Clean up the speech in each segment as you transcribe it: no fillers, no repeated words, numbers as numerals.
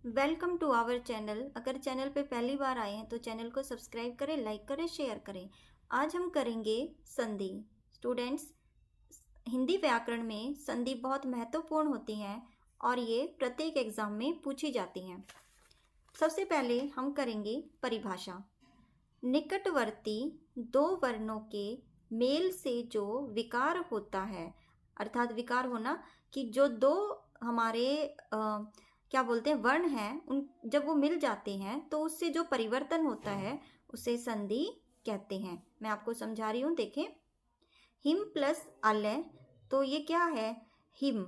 Welcome to our channel. अगर channel पे पहली बार आए हैं तो चैनल को सब्सक्राइब करें, लाइक करें, शेयर करें। आज हम करेंगे संधि। स्टूडेंट्स, हिंदी व्याकरण में संधि बहुत महत्वपूर्ण होती हैं और ये प्रत्येक एग्जाम में पूछी जाती हैं। सबसे पहले हम करेंगे परिभाषा। निकटवर्ती दो वर्णों के मेल से जो विकार होता है, अर्थात विकार होना कि जो दो हमारे क्या बोलते हैं वर्ण हैं, उन जब वो मिल जाते हैं तो उससे जो परिवर्तन होता है उसे संधि कहते हैं। मैं आपको समझा रही हूँ, देखें। हिम प्लस आलय, तो ये क्या है? हिम,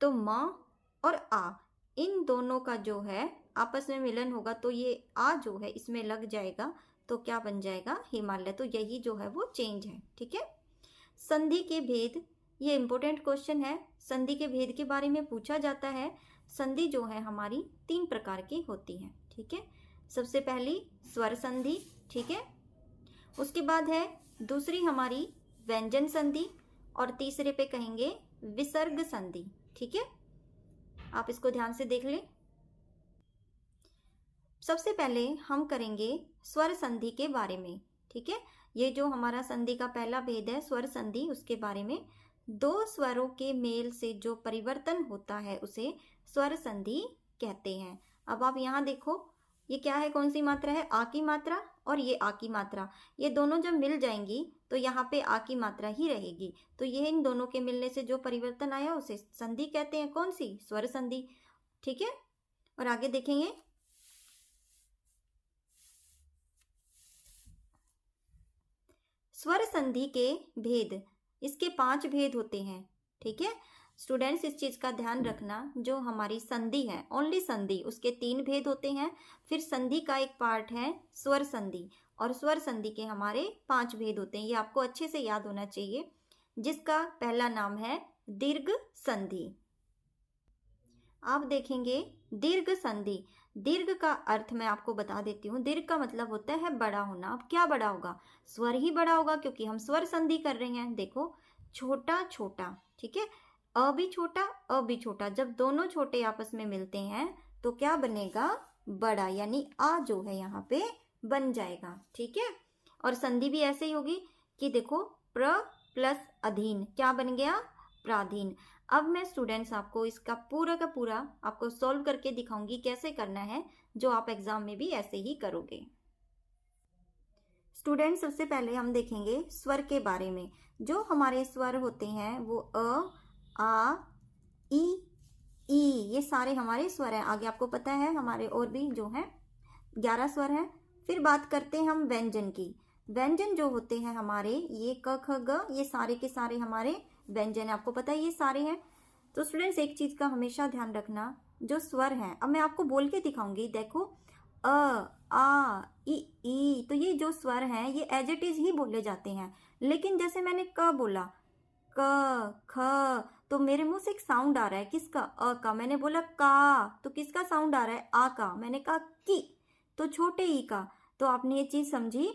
तो म और आ, इन दोनों का जो है आपस में मिलन होगा तो ये आ जो है इसमें लग जाएगा तो क्या बन जाएगा? हिमालय। तो यही जो है वो चेंज है, ठीक है। संधि के भेद, ये इंपॉर्टेंट क्वेश्चन है। संधि के भेद के बारे में पूछा जाता है। संधि जो है हमारी 3 प्रकार की होती है, ठीक है। सबसे पहली स्वर संधि, ठीक है। उसके बाद है दूसरी हमारी व्यंजन संधि और तीसरे पे कहेंगे विसर्ग संधि, ठीक है। आप इसको ध्यान से देख लें। सबसे पहले हम करेंगे स्वर संधि के बारे में, ठीक है। ये जो हमारा संधि का पहला भेद है स्वर संधि, उसके बारे में। दो स्वरों के मेल से जो परिवर्तन होता है उसे स्वर संधि कहते हैं। अब आप यहाँ देखो, ये क्या है? कौन सी मात्रा है? आ की मात्रा और ये आ की मात्रा, ये दोनों जब मिल जाएंगी तो यहाँ पे आ की मात्रा ही रहेगी। तो ये इन दोनों के मिलने से जो परिवर्तन आया उसे संधि कहते हैं। कौन सी? स्वर संधि, ठीक है। और आगे देखेंगे। स्वर संधि के भेद, इसके 5 भेद होते हैं, ठीक है। स्टूडेंट्स, इस चीज का ध्यान रखना, जो हमारी संधि है, ओनली संधि, उसके 3 भेद होते हैं। फिर संधि का एक पार्ट है स्वर संधि, और स्वर संधि के हमारे 5 भेद होते हैं। ये आपको अच्छे से याद होना चाहिए, जिसका पहला नाम है दीर्घ संधि। आप देखेंगे दीर्घ संधि। दीर्घ का अर्थ मैं आपको बता देती हूँ। दीर्घ का मतलब होता है बड़ा होना। अब क्या बड़ा होगा? स्वर ही बड़ा होगा, क्योंकि हम स्वर संधि कर रहे हैं। देखो, छोटा छोटा, ठीक है। अ भी छोटा, अ भी छोटा, जब दोनों छोटे आपस में मिलते हैं तो क्या बनेगा? बड़ा, यानी आ जो है यहाँ पे बन जाएगा, ठीक है। और संधि भी ऐसे ही होगी कि देखो, प्र प्लस अधीन क्या बन गया? प्राधीन। अब मैं स्टूडेंट्स आपको इसका पूरा का पूरा आपको सॉल्व करके दिखाऊंगी कैसे करना है, जो आप एग्जाम में भी ऐसे ही करोगे। स्टूडेंट्स, सबसे पहले हम देखेंगे स्वर के बारे में। जो हमारे स्वर होते हैं वो अ, आ, ई, ये सारे हमारे स्वर हैं। आगे आपको पता है हमारे और भी जो हैं 11 स्वर हैं। फिर बात करते हैं हम व्यंजन की। व्यंजन जो होते हैं हमारे, ये क ख ग, ये सारे के सारे हमारे व्यंजन है। आपको पता है ये सारे हैं। तो स्टूडेंट्स, एक चीज का हमेशा ध्यान रखना, जो स्वर हैं, अब मैं आपको बोल के दिखाऊंगी। देखो, अ, आ, ई, तो ये जो स्वर हैं ये एज इट इज ही बोले जाते हैं। लेकिन जैसे मैंने क बोला, क, ख, तो मेरे मुंह से एक साउंड आ रहा है। किसका? अ का। मैंने बोला का, तो किसका साउंड आ रहा है? आ का। मैंने कहा की, तो छोटे ई का। तो आपने ये चीज समझी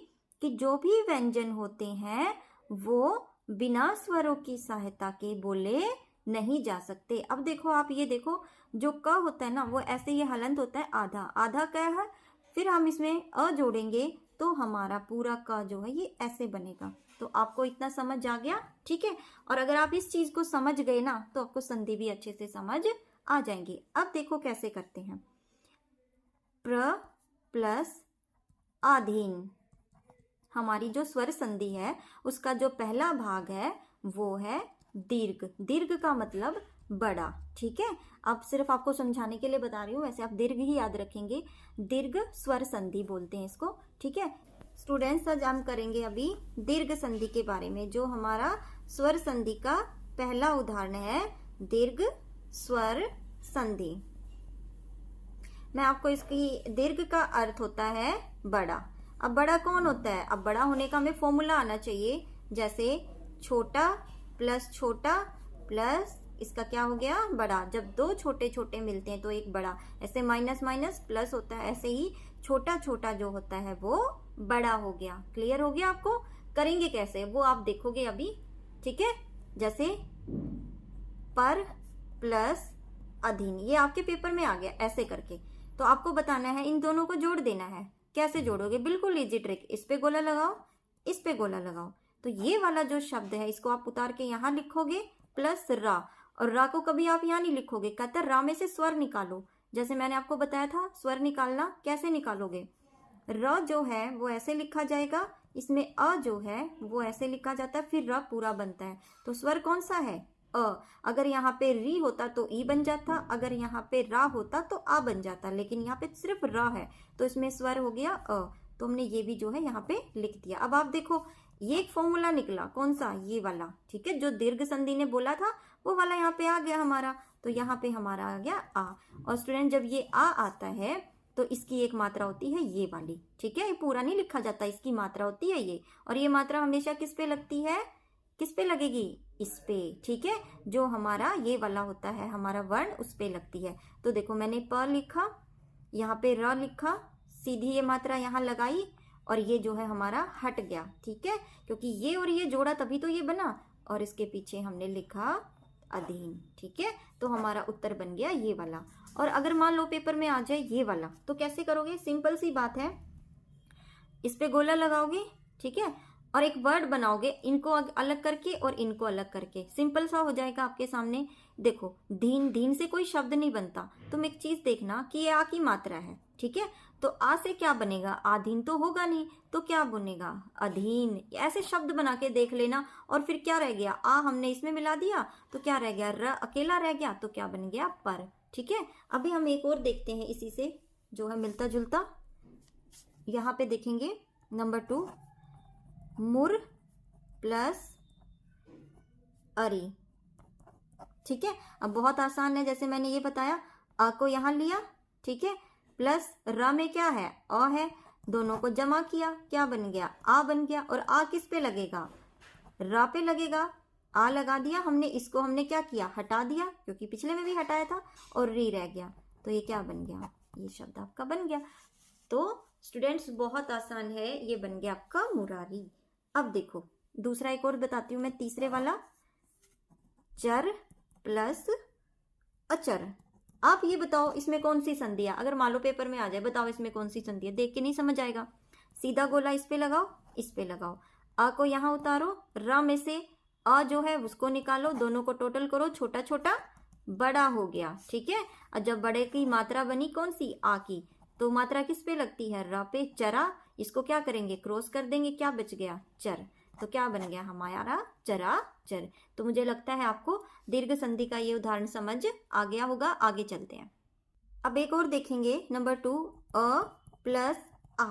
कि जो भी व्यंजन होते हैं वो बिना स्वरों की सहायता के बोले नहीं जा सकते। अब देखो, आप ये देखो, जो क होता है ना वो ऐसे ये हलंत होता है आधा, आधा क्या है? फिर हम इसमें अ जोड़ेंगे तो हमारा पूरा क जो है ये ऐसे बनेगा। तो आपको इतना समझ आ गया, ठीक है। और अगर आप इस चीज को समझ गए ना तो आपको संधि भी अच्छे से समझ आ जाएंगी। अब देखो कैसे करते हैं। प्र प्लस आधीन, हमारी जो स्वर संधि है उसका जो पहला भाग है वो है दीर्घ। दीर्घ का मतलब बड़ा, ठीक है। अब सिर्फ आपको समझाने के लिए बता रही हूँ, वैसे आप दीर्घ ही याद रखेंगे। दीर्घ स्वर संधि बोलते हैं इसको, ठीक है। स्टूडेंट्स, आज हम करेंगे अभी दीर्घ संधि के बारे में। जो हमारा स्वर संधि का पहला उदाहरण है दीर्घ स्वर संधि। मैं आपको इसकी, दीर्घ का अर्थ होता है बड़ा। अब बड़ा कौन होता है? अब बड़ा होने का हमें फॉर्मूला आना चाहिए। जैसे छोटा प्लस इसका क्या हो गया? बड़ा। जब दो छोटे छोटे मिलते हैं तो एक बड़ा, ऐसे माइनस माइनस प्लस होता है, ऐसे ही छोटा छोटा जो होता है वो बड़ा हो गया। क्लियर हो गया आपको? करेंगे कैसे वो आप देखोगे अभी, ठीक है। जैसे पर प्लस अधीन, ये आपके पेपर में आ गया ऐसे करके। तो आपको बताना है, इन दोनों को जोड़ देना है। कैसे जोड़ोगे? बिल्कुल इजी ट्रिक, इस पे गोला लगाओ, इस पे गोला लगाओ। तो ये वाला जो शब्द है इसको आप उतार के यहाँ लिखोगे प्लस रा, और रा को कभी आप यहाँ नहीं लिखोगे, कहता रा में से स्वर निकालो। जैसे मैंने आपको बताया था स्वर निकालना, कैसे निकालोगे? र जो है वो ऐसे लिखा जाएगा, इसमें अ जो है वो ऐसे लिखा जाता है, फिर र पूरा बनता है। तो स्वर कौन सा है? अ। अगर यहाँ पे री होता तो ई बन जाता, अगर यहाँ पे रा होता तो आ बन जाता, लेकिन यहाँ पे सिर्फ र है तो इसमें स्वर हो गया अ। तो हमने ये भी जो है यहाँ पे लिख दिया। अब आप देखो ये एक फॉर्मूला निकला, कौन सा? ये वाला, ठीक है, जो दीर्घ संधि ने बोला था वो वाला यहाँ पे आ गया हमारा। तो यहाँ पे हमारा आ गया आ। और स्टूडेंट जब ये आ आता है तो इसकी एक मात्रा होती है ये वाली, ठीक है, ये पूरा नहीं लिखा जाता, इसकी मात्रा होती है ये। और ये मात्रा हमेशा किस पे लगती है? किस पे लगेगी? इस पे, ठीक है, जो हमारा ये वाला होता है हमारा वर्ण उस पे लगती है। तो देखो मैंने प लिखा, यहाँ पे र लिखा, सीधी ये मात्रा यहाँ लगाई, और ये जो है हमारा हट गया, ठीक है, क्योंकि ये और ये जोड़ा तभी तो ये बना, और इसके पीछे हमने लिखा अधीन, ठीक है। तो हमारा उत्तर बन गया ये वाला। और अगर मान लो पेपर में आ जाए ये वाला, तो कैसे करोगे? सिंपल सी बात है, इस पे गोला लगाओगे, ठीक है, और एक वर्ड बनाओगे, इनको अलग करके और इनको अलग करके, सिंपल सा हो जाएगा आपके सामने। देखो धीन, धीन से कोई शब्द नहीं बनता। तुम एक चीज देखना कि ये आ की मात्रा है, ठीक है, तो आ से क्या बनेगा? आधीन तो होगा नहीं, तो क्या बनेगा? अधीन। ऐसे शब्द बना के देख लेना। और फिर क्या रह गया? आ हमने इसमें मिला दिया तो क्या रह गया? र अकेला रह गया, तो क्या बन गया? पर, ठीक है। अभी हम एक और देखते हैं इसी से जो है मिलता जुलता। यहाँ पे देखेंगे नंबर 2, मुर प्लस अरी, ठीक है। अब बहुत आसान है, जैसे मैंने ये बताया, अ को यहाँ लिया, ठीक है, प्लस र में क्या है? अ है, दोनों को जमा किया, क्या बन गया? आ बन गया। और आ किस पे लगेगा? र पे लगेगा। आ लगा दिया हमने, इसको हमने क्या किया? हटा दिया, क्योंकि पिछले में भी हटाया था, और री रह गया, तो ये क्या बन गया? ये शब्द आपका बन गया। तो स्टूडेंट्स बहुत आसान है, ये बन गया आपका मुरारी। अब देखो दूसरा एक और बताती हूँ मैं, तीसरे वाला, चर प्लस अचर। आप ये बताओ इसमें कौन सी संधि है? अगर मान लो पेपर में आ जाए, बताओ इसमें कौन सी संधि है? देख के नहीं समझ आएगा। सीधा गोला इस पे लगाओ, इस पे लगाओ, आ को यहाँ उतारो, र में से अ जो है उसको निकालो, दोनों को टोटल करो, छोटा छोटा बड़ा हो गया, ठीक है। और जब बड़े की मात्रा बनी कौन सी? आ की, तो मात्रा किस पे लगती है? र पे। चरा, इसको क्या करेंगे? क्रॉस कर देंगे, क्या बच गया? चर। तो क्या बन गया हमारा? चरा चर। तो मुझे लगता है आपको दीर्घ संधि का ये उदाहरण समझ आ गया होगा। आगे चलते हैं। अब एक और देखेंगे नंबर 2, अ प्लस आ।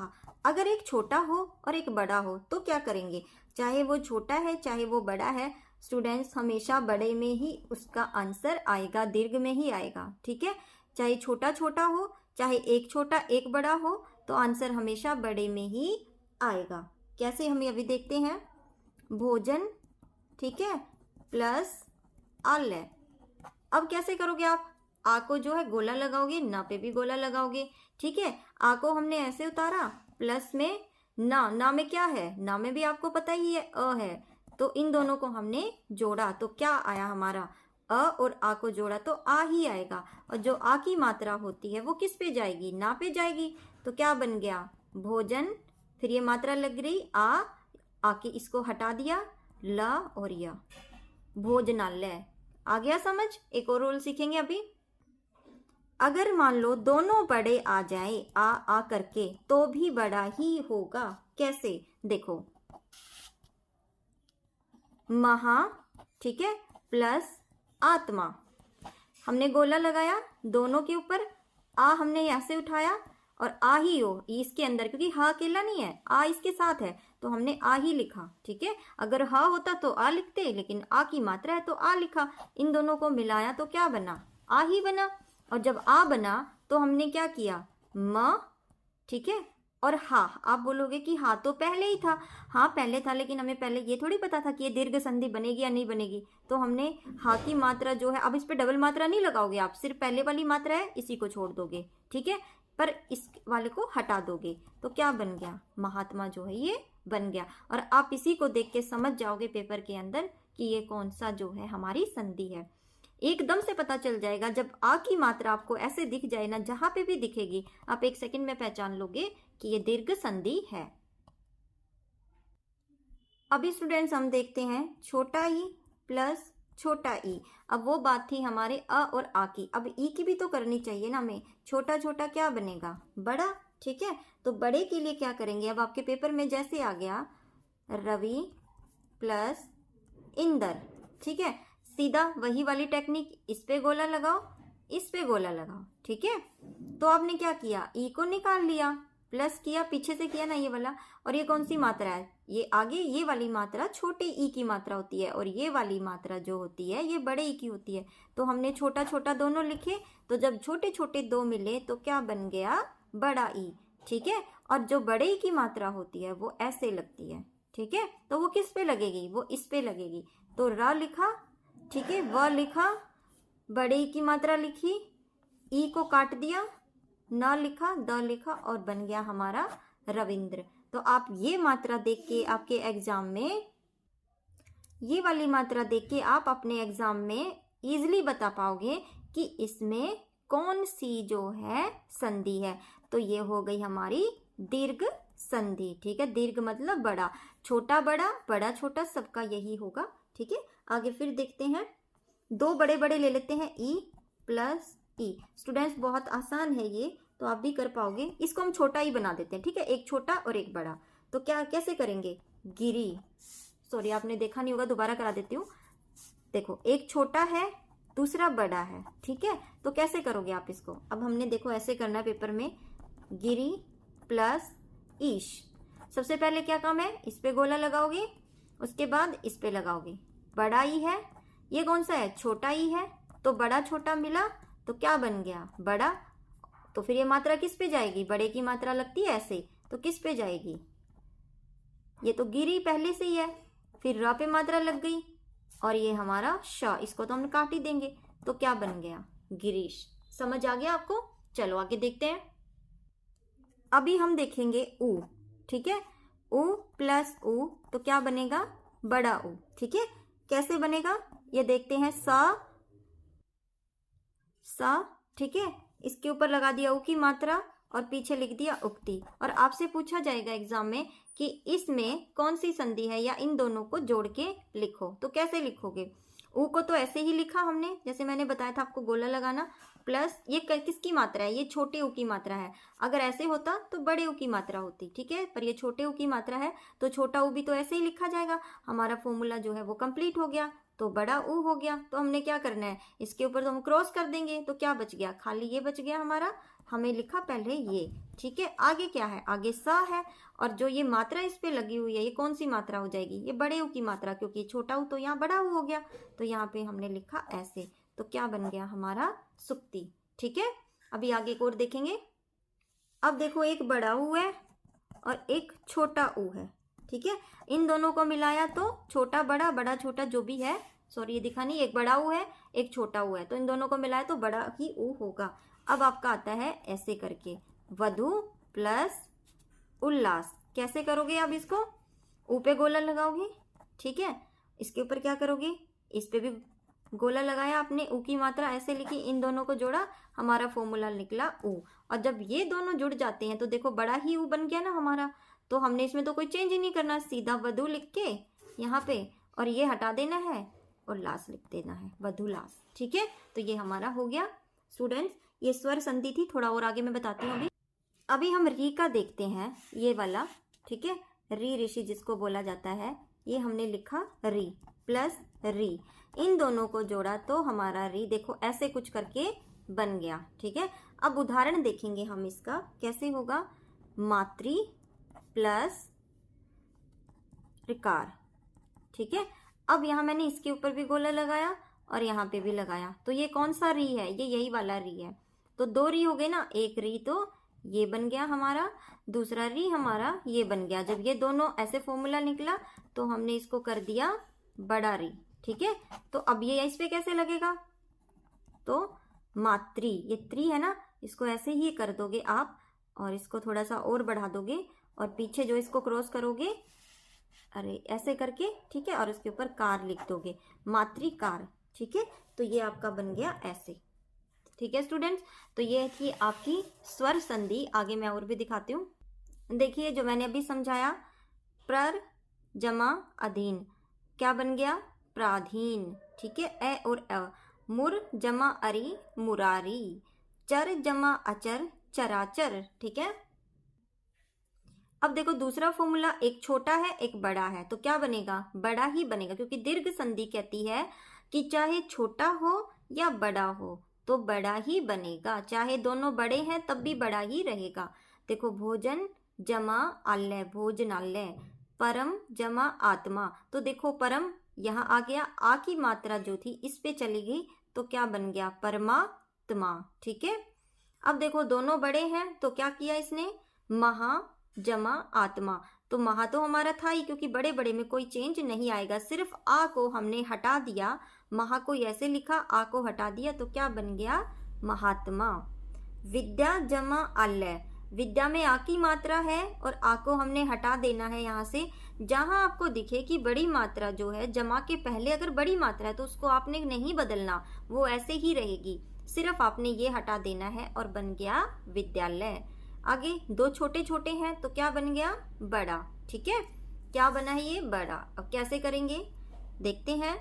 अगर एक छोटा हो और एक बड़ा हो तो क्या करेंगे? चाहे वो छोटा है चाहे वो बड़ा है, स्टूडेंट्स हमेशा बड़े में ही उसका आंसर आएगा, दीर्घ में ही आएगा, ठीक है। चाहे छोटा छोटा हो, चाहे एक छोटा एक बड़ा हो, तो आंसर हमेशा बड़े में ही आएगा। कैसे? हमें अभी देखते हैं। भोजन, ठीक है, प्लस आलय। अब कैसे करोगे आप? आ को जो है गोला लगाओगे, ना पे भी गोला लगाओगे, ठीक है। आ को हमने ऐसे उतारा, प्लस में ना में क्या है? ना में भी आपको पता ही है अ है, तो इन दोनों को हमने जोड़ा तो क्या आया हमारा? अ और आ को जोड़ा तो आ ही आएगा। और जो आ की मात्रा होती है वो किस पे जाएगी? ना पे जाएगी, तो क्या बन गया? भोजन। फिर ये मात्रा लग रही आ के इसको हटा दिया, ला और या, भोजनालय। आ गया समझ? एक और रूल सीखेंगे अभी। अगर मान लो दोनों बड़े आ जाए आ करके, तो भी बड़ा ही होगा। कैसे? देखो, महा, ठीक है, प्लस आत्मा। हमने गोला लगाया दोनों के ऊपर, आ हमने यहाँ से उठाया और आ ही हो इसके अंदर, क्योंकि हा अकेला नहीं है, आ इसके साथ है, तो हमने आ ही लिखा, ठीक है। अगर हा होता तो आ लिखते, लेकिन आ की मात्रा है तो आ लिखा। इन दोनों को मिलाया तो क्या बना? आ ही बना। और जब आ बना तो हमने क्या किया? म, ठीक है, और हा। आप बोलोगे कि हा तो पहले ही था। हाँ पहले था, लेकिन हमें पहले ये थोड़ी पता था कि ये दीर्घ संधि बनेगी या नहीं बनेगी, तो हमने हा की मात्रा जो है, अब इस पे डबल मात्रा नहीं लगाओगे आप, सिर्फ पहले वाली मात्रा है इसी को छोड़ दोगे, ठीक है, पर इस वाले को हटा दोगे, तो क्या बन गया? महात्मा जो है ये बन गया। और आप इसी को देख के समझ जाओगे पेपर के अंदर कि ये कौन सा जो है हमारी संधि है। एकदम से पता चल जाएगा जब आ की मात्रा आपको ऐसे दिख जाए ना, जहां पे भी दिखेगी आप 1 सेकंड में पहचान लोगे कि ये दीर्घ संधि है। अभी स्टूडेंट्स हम देखते हैं छोटा ई प्लस छोटा ई। अब वो बात थी हमारे अ और आ की, अब ई की भी तो करनी चाहिए ना हमें। छोटा छोटा क्या बनेगा, बड़ा। ठीक है, तो बड़े के लिए क्या करेंगे, अब आपके पेपर में जैसे आ गया रवि प्लस इंदर, ठीक है, सीधा वही वाली टेक्निक, इस पे गोला लगाओ, इस पे गोला लगाओ। ठीक है, तो आपने क्या किया, ई को निकाल लिया, प्लस किया, पीछे से किया ना ये वाला। और ये कौन सी मात्रा है, ये आगे ये वाली मात्रा छोटे ई की मात्रा होती है, और ये वाली मात्रा जो होती है ये बड़े ई की होती है। तो हमने छोटा छोटा दोनों लिखे, तो जब छोटे छोटे दो मिले तो क्या बन गया, बड़ा ई। ठीक है, और जो बड़े ई की मात्रा होती है वो ऐसे लगती है। ठीक है, तो वो किस पे लगेगी, वो इस पे लगेगी। तो र लिखा, ठीक है, व लिखा, बड़े ई की मात्रा लिखी, ई को काट दिया, न लिखा, द लिखा, और बन गया हमारा रविंद्र। तो आप ये मात्रा देख के आपके एग्जाम में, ये वाली मात्रा देख के आप अपने एग्जाम में इजीली बता पाओगे कि इसमें कौन सी जो है संधि है। तो ये हो गई हमारी दीर्घ संधि। ठीक है, दीर्घ मतलब बड़ा, छोटा बड़ा, बड़ा छोटा, सबका यही होगा। ठीक है, आगे फिर देखते हैं, दो बड़े बड़े ले लेते हैं, ई प्लस ई। स्टूडेंट्स बहुत आसान है ये, तो आप भी कर पाओगे। इसको हम छोटा ही बना देते हैं। ठीक है, एक छोटा और एक बड़ा। तो क्या कैसे करेंगे, गिरी, सॉरी आपने देखा नहीं होगा, दोबारा करा देती हूँ। देखो, एक छोटा है, दूसरा बड़ा है। ठीक है, तो कैसे करोगे आप इसको, अब हमने देखो ऐसे करना है पेपर में, गिरी प्लस ईश। सबसे पहले क्या काम है, इस पे गोला लगाओगे, उसके बाद इस पे लगाओगे। बड़ा ई है, ये कौन सा है, छोटा ई है, तो बड़ा छोटा मिला तो क्या बन गया, बड़ा। तो फिर ये मात्रा किस पे जाएगी, बड़े की मात्रा लगती है ऐसे, तो किस पे जाएगी, ये तो गिरी पहले से ही है, फिर र पे मात्रा लग गई, और ये हमारा श, इसको तो हम काट ही देंगे, तो क्या बन गया, गिरीश। समझ आ गया आपको, चलो आगे देखते हैं। अभी हम देखेंगे ऊ। ठीक है, ऊ प्लस ऊ, तो क्या बनेगा, बड़ा ऊ। ठीक है, कैसे बनेगा ये देखते हैं, सा, ठीक है, इसके ऊपर लगा दिया ऊ की मात्रा और पीछे लिख दिया उक्ति। और आपसे पूछा जाएगा एग्जाम में कि इसमें कौन सी संधि है, या इन दोनों को जोड़ के लिखो। तो कैसे लिखोगे, ऊ को तो ऐसे ही लिखा हमने, जैसे मैंने बताया था आपको गोला लगाना, प्लस ये किसकी मात्रा है, ये छोटे ऊ की मात्रा है। अगर ऐसे होता तो बड़े ऊ की मात्रा होती। ठीक है, पर ये छोटे ऊ की मात्रा है, तो छोटा ऊ भी तो ऐसे ही लिखा जाएगा। हमारा फॉर्मूला जो है वो कंप्लीट हो गया, तो बड़ा ऊ हो गया। तो हमने क्या करना है, इसके ऊपर तो हम क्रॉस कर देंगे, तो क्या बच गया, खाली ये बच गया हमारा, हमें लिखा पहले ये। ठीक है, आगे क्या है, आगे सा है, और जो ये मात्रा इस पे लगी हुई है ये कौन सी मात्रा हो जाएगी, ये बड़े ऊ की मात्रा, क्योंकि छोटा ऊ तो यहाँ बड़ा ऊ हो गया, तो यहाँ पे हमने लिखा ऐसे, तो क्या बन गया हमारा, सुक्ति। ठीक है, अभी आगे एक और देखेंगे। अब देखो, एक बड़ा ऊ है और एक छोटा ऊ है। ठीक है, इन दोनों को मिलाया तो छोटा बड़ा, बड़ा छोटा जो भी है, सॉरी ये दिखा नहीं, एक बड़ा ऊ है एक छोटा ऊ है, तो इन दोनों को मिलाया तो बड़ा ही ऊ होगा। अब आपका आता है ऐसे करके, वधु प्लस उल्लास। कैसे करोगे आप इसको, ऊ पे गोला लगाओगे, ठीक है, इसके ऊपर क्या करोगे, इस पे भी गोला लगाया आपने, ऊ की मात्रा ऐसे लिखी, इन दोनों को जोड़ा, हमारा फॉर्मूला निकला ऊ। और जब ये दोनों जुड़ जाते हैं तो देखो बड़ा ही ऊ बन गया ना हमारा, तो हमने इसमें तो कोई चेंज ही नहीं करना, सीधा वधु लिख के यहाँ पे, और ये हटा देना है और लास लिख देना है, वधु लास। ठीक है, तो ये हमारा हो गया। स्टूडेंट्स, ये स्वर संधि थी, थोड़ा और आगे मैं बताती हूँ। अभी हम री का देखते हैं, ये वाला। ठीक है, री ऋषि जिसको बोला जाता है, ये हमने लिखा री प्लस री, इन दोनों को जोड़ा तो हमारा री देखो ऐसे कुछ करके बन गया। ठीक है, अब उदाहरण देखेंगे हम इसका कैसे होगा, मातृ प्लस ऋकार। ठीक है, अब यहाँ मैंने इसके ऊपर भी गोला लगाया और यहाँ पे भी लगाया, तो ये कौन सा री है, ये यही वाला री है, तो दो री हो गए ना, एक री तो ये बन गया हमारा, दूसरा री हमारा ये बन गया। जब ये दोनों ऐसे फॉर्मूला निकला तो हमने इसको कर दिया बड़ा री। ठीक है, तो अब ये इस पे कैसे लगेगा, तो मातृ, ये त्रि है ना, इसको ऐसे ही कर दोगे आप, और इसको थोड़ा सा और बढ़ा दोगे, और पीछे जो इसको क्रॉस करोगे, अरे ऐसे करके, ठीक है, और उसके ऊपर कार लिख दोगे, मातृकार। ठीक है, तो ये आपका बन गया ऐसे। ठीक है स्टूडेंट्स, तो ये थी आपकी स्वर संधि। आगे मैं और भी दिखाती हूँ। देखिए जो मैंने अभी समझाया, प्र जमा अधीन, क्या बन गया? प्राधीन। ठीक है, ए और अ। मुर जमा अरी, मुरारी। चर जमा अचर, चराचर। ठीक है, अब देखो दूसरा फॉर्मूला, एक छोटा है एक बड़ा है, तो क्या बनेगा? बड़ा ही बनेगा, क्योंकि दीर्घ संधि कहती है कि चाहे छोटा हो या बड़ा हो तो बड़ा ही बनेगा, चाहे दोनों बड़े हैं तब भी बड़ा ही रहेगा। देखो भोजन जमा आलय, भोजनालय। परम जमा आत्मा, तो देखो परम यहाँ आ गया, आ की मात्रा जो थी इस पे चली गई, तो क्या बन गया? परमात्मा। ठीक है, अब देखो दोनों बड़े हैं तो क्या किया इसने? महा जमा आत्मा, तो महा तो हमारा था ही, क्योंकि बड़े बड़े में कोई चेंज नहीं आएगा, सिर्फ आ को हमने हटा दिया, महा को ऐसे लिखा, आ को हटा दिया, तो क्या बन गया? महात्मा। विद्या जमा आलय, विद्या में आ की मात्रा है और आ को हमने हटा देना है यहाँ से। जहां आपको दिखे कि बड़ी मात्रा जो है जमा के पहले अगर बड़ी मात्रा है तो उसको आपने नहीं बदलना, वो ऐसे ही रहेगी, सिर्फ आपने ये हटा देना है और बन गया विद्यालय। आगे दो छोटे छोटे हैं तो क्या बन गया? बड़ा। ठीक है, क्या बना है? ये बड़ा। अब कैसे करेंगे देखते हैं।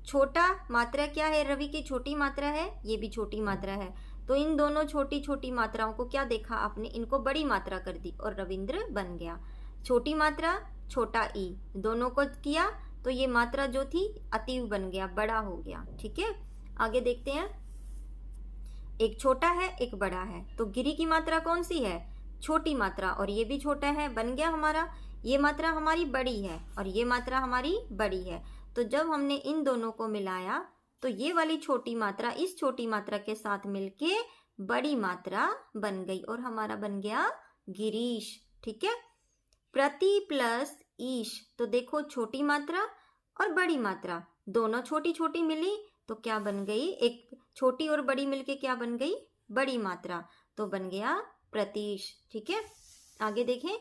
छोटा मात्रा क्या है? रवि की छोटी मात्रा है, ये भी छोटी मात्रा है, तो इन दोनों छोटी छोटी मात्राओं को क्या देखा आपने? इनको बड़ी मात्रा कर दी और रविंद्र बन गया। छोटी मात्रा छोटा ई, दोनों को किया तो ये मात्रा जो थी अतीव बन गया, बड़ा हो गया। ठीक है, आगे देखते हैं। एक छोटा है एक बड़ा है, तो गिरी की मात्रा कौन सी है? छोटी मात्रा, और ये भी छोटा है, बन गया हमारा। ये मात्रा हमारी बड़ी है और ये मात्रा हमारी बड़ी है, तो जब हमने इन दोनों को मिलाया तो ये वाली छोटी मात्रा इस छोटी मात्रा के साथ मिलके बड़ी मात्रा बन गई और हमारा बन गया गिरीश। ठीक है, प्रति प्लस ईश, तो देखो छोटी मात्रा और बड़ी मात्रा दोनों छोटी छोटी मिली तो क्या बन गई? एक छोटी और बड़ी मिलके क्या बन गई? बड़ी मात्रा, तो बन गया प्रतीश। ठीक है, आगे देखें।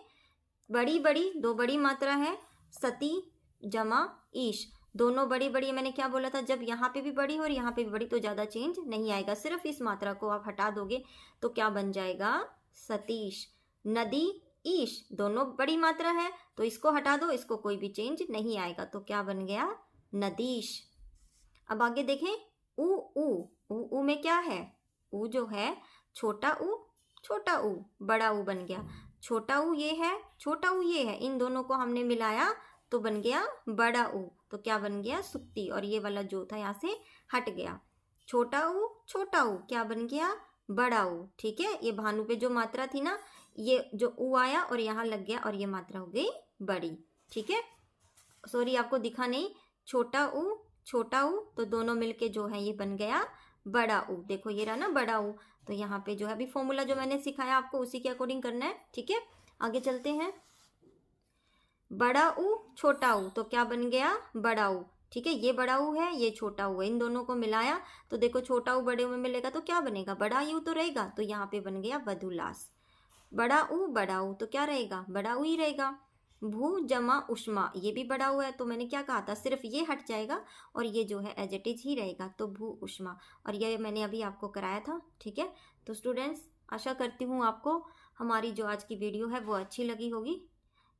बड़ी बड़ी, दो बड़ी मात्रा है, सती जमा ईश, दोनों बड़ी बड़ी। मैंने क्या बोला था? जब यहाँ पे भी बड़ी हो और यहाँ पे भी बड़ी तो ज्यादा चेंज नहीं आएगा, सिर्फ इस मात्रा को आप हटा दोगे तो क्या बन जाएगा? सतीश। नदी ईश, दोनों बड़ी मात्रा है तो इसको हटा दो, इसको कोई भी चेंज नहीं आएगा, तो क्या बन गया? नदीश। अब आगे देखें। ऊ ऊ, ऊ में क्या है? ऊ जो है छोटा ऊ, छोटा ऊ, बड़ा ऊ बन गया। छोटा ऊ ये है, छोटा ऊ ये है, इन दोनों को हमने मिलाया तो बन गया बड़ा ऊ, तो क्या बन गया? सुक्ति, और ये वाला जो था यहाँ से हट गया। छोटा ऊ छोटा ऊ क्या बन गया? बड़ा ऊ। ठीक है, ये भानु पे जो मात्रा थी ना, ये जो ऊ आया और यहाँ लग गया और ये मात्रा हो गई बड़ी। ठीक है, सॉरी आपको दिखा नहीं, छोटा ऊ छोटा ऊ, तो दोनों मिलके जो है ये बन गया बड़ा ऊ। देखो ये रहा ना बड़ा ऊ, तो यहाँ पे जो है अभी फॉर्मूला जो मैंने सिखाया आपको उसी के अकॉर्डिंग करना है। ठीक है, आगे चलते हैं। बड़ा ऊ छोटा ऊ, तो क्या बन गया? बड़ा ऊ। ठीक है, ये बड़ा ऊ है ये छोटा ऊ है, इन दोनों को मिलाया तो देखो छोटा ऊ बड़े ऊ में मिलेगा तो क्या बनेगा? बड़ा ऊ तो रहेगा, तो यहाँ पे बन गया वधुलास। बड़ा ऊ तो क्या रहेगा? बड़ा ऊ ही रहेगा। भू जमा उष्मा, ये भी बड़ा हुआ है, तो मैंने क्या कहा था? सिर्फ ये हट जाएगा और ये जो है एज इट इज ही रहेगा, तो भू उष्मा, और ये मैंने अभी आपको कराया था। ठीक है, तो स्टूडेंट्स आशा करती हूँ आपको हमारी जो आज की वीडियो है वो अच्छी लगी होगी।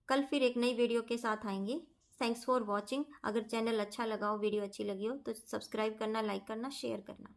कल फिर एक नई वीडियो के साथ आएंगे। Thanks for watching. अगर चैनल अच्छा लगा हो, वीडियो अच्छी लगी हो तो सब्सक्राइब करना, लाइक करना, शेयर करना।